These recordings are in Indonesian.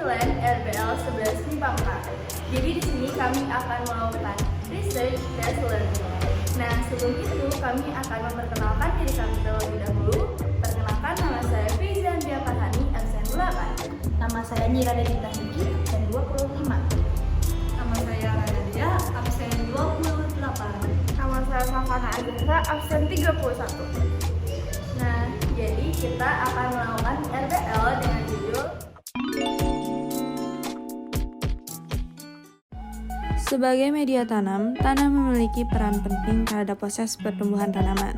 Penilaian RBL 11 MIPA 4. Jadi di sini kami akan melakukan research dan learning. Nah, sebelum itu kami akan memperkenalkan diri kami terlebih dahulu. Perkenalkan, nama saya Faiza Andria Farhani, absen 8. Nama saya Nira Dedita Hiki, absen 25. Nama saya Ranadia, absen 28. Nama saya Safana Azhara, absen 31. Nah, jadi kita akan melakukan RBL dengan judul Sebagai media tanam, tanah memiliki peran penting terhadap proses pertumbuhan tanaman.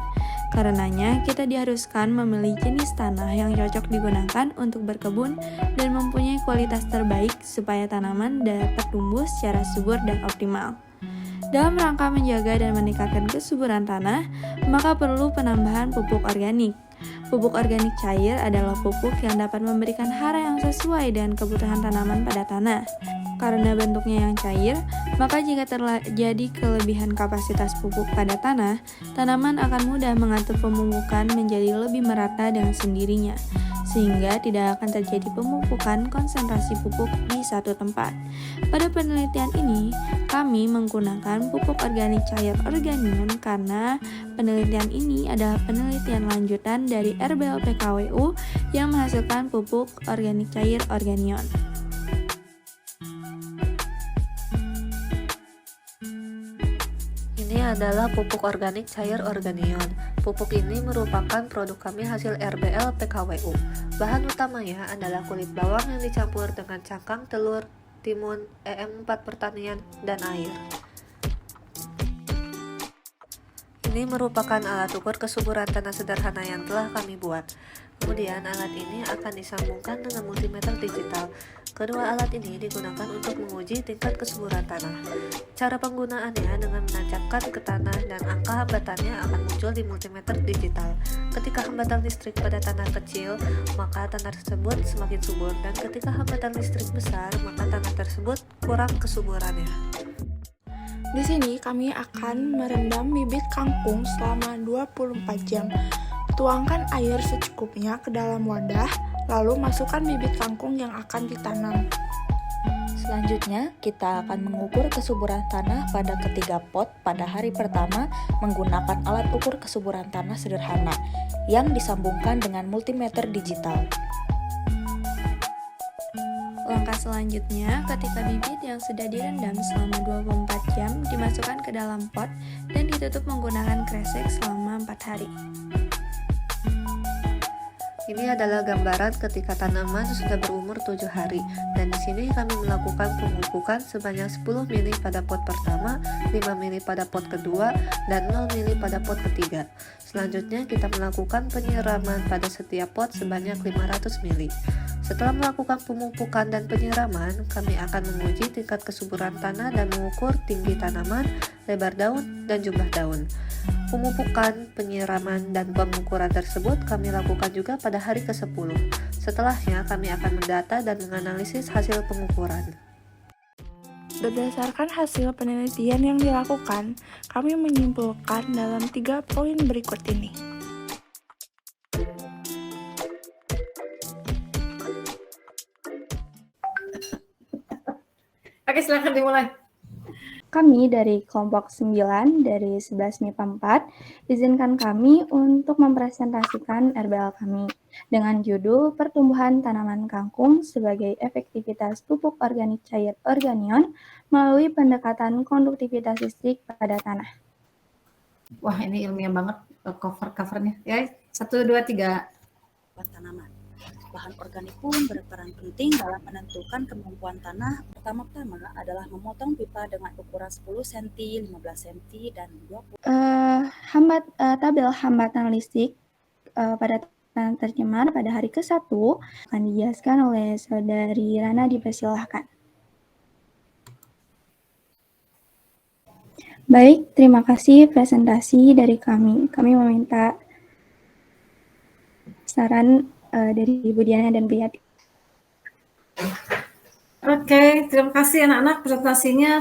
Karenanya, kita diharuskan memilih jenis tanah yang cocok digunakan untuk berkebun dan mempunyai kualitas terbaik supaya tanaman dapat tumbuh secara subur dan optimal. Dalam rangka menjaga dan meningkatkan kesuburan tanah, maka perlu penambahan pupuk organik. Pupuk organik cair adalah pupuk yang dapat memberikan hara yang sesuai dengan kebutuhan tanaman pada tanah. Karena bentuknya yang cair, maka jika terjadi kelebihan kapasitas pupuk pada tanah, tanaman akan mudah mengatur pemupukan menjadi lebih merata dengan sendirinya, sehingga tidak akan terjadi pemupukan konsentrasi pupuk di satu tempat. Pada penelitian ini, kami menggunakan pupuk organik cair Organion karena penelitian ini adalah penelitian lanjutan dari RBL PKWU yang menghasilkan pupuk organik cair Organion. Ini adalah pupuk organik cair Organion. Pupuk ini merupakan produk kami hasil RBL PKWU. Bahan utamanya adalah kulit bawang yang dicampur dengan cangkang telur, timun, EM4 pertanian, dan air. Ini merupakan alat ukur kesuburan tanah sederhana yang telah kami buat. Kemudian alat ini akan disambungkan dengan multimeter digital. Kedua alat ini digunakan untuk menguji tingkat kesuburan tanah. Cara penggunaannya dengan menancapkan ke tanah dan angka hambatannya akan muncul di multimeter digital. Ketika hambatan listrik pada tanah kecil, maka tanah tersebut semakin subur, dan ketika hambatan listrik besar, maka tanah tersebut kurang kesuburannya. Di sini kami akan merendam bibit kangkung selama 24 jam. Tuangkan air secukupnya ke dalam wadah, lalu masukkan bibit kangkung yang akan ditanam. Selanjutnya, kita akan mengukur kesuburan tanah pada ketiga pot pada hari pertama menggunakan alat ukur kesuburan tanah sederhana yang disambungkan dengan multimeter digital. Langkah selanjutnya, ketika bibit yang sudah direndam selama 24 jam dimasukkan ke dalam pot dan ditutup menggunakan kresek selama 4 hari. Ini adalah gambaran ketika tanaman sudah berumur 7 hari, dan di sini kami melakukan pemupukan sebanyak 10 mili pada pot pertama, 5 mili pada pot kedua, dan 0 mili pada pot ketiga. Selanjutnya kita melakukan penyiraman pada setiap pot sebanyak 500 mili. Setelah melakukan pemupukan dan penyiraman, kami akan menguji tingkat kesuburan tanah dan mengukur tinggi tanaman, lebar daun, dan jumlah daun. Pemupukan, penyiraman, dan pengukuran tersebut kami lakukan juga pada hari ke-10. Setelahnya, kami akan mendata dan menganalisis hasil pengukuran. Berdasarkan hasil penelitian yang dilakukan, kami menyimpulkan dalam 3 poin berikut ini. Oke, silakan dimulai. Kami dari kelompok 9 dari 11 MIPA 4 izinkan kami untuk mempresentasikan RBL kami dengan judul Pertumbuhan Tanaman Kangkung sebagai Efektivitas Pupuk Organik Cair Organion melalui pendekatan konduktivitas listrik pada tanah. Wah, ini ilmiah banget covernya. Ya, 1, 2, 3. Tanaman. Bahan organik pun berperan penting dalam menentukan kemampuan tanah. Pertama-tama adalah memotong pipa dengan ukuran 10 cm, 15 cm, dan 20 Tabel hambatan listrik pada tanah tercemar pada hari ke-1 akan dijelaskan oleh Saudari Rana, dipersilahkan. Baik, terima kasih presentasi dari kami. Kami meminta saran dari Ibu Diana dan Bu Yati. Oke, terima kasih anak-anak presentasinya.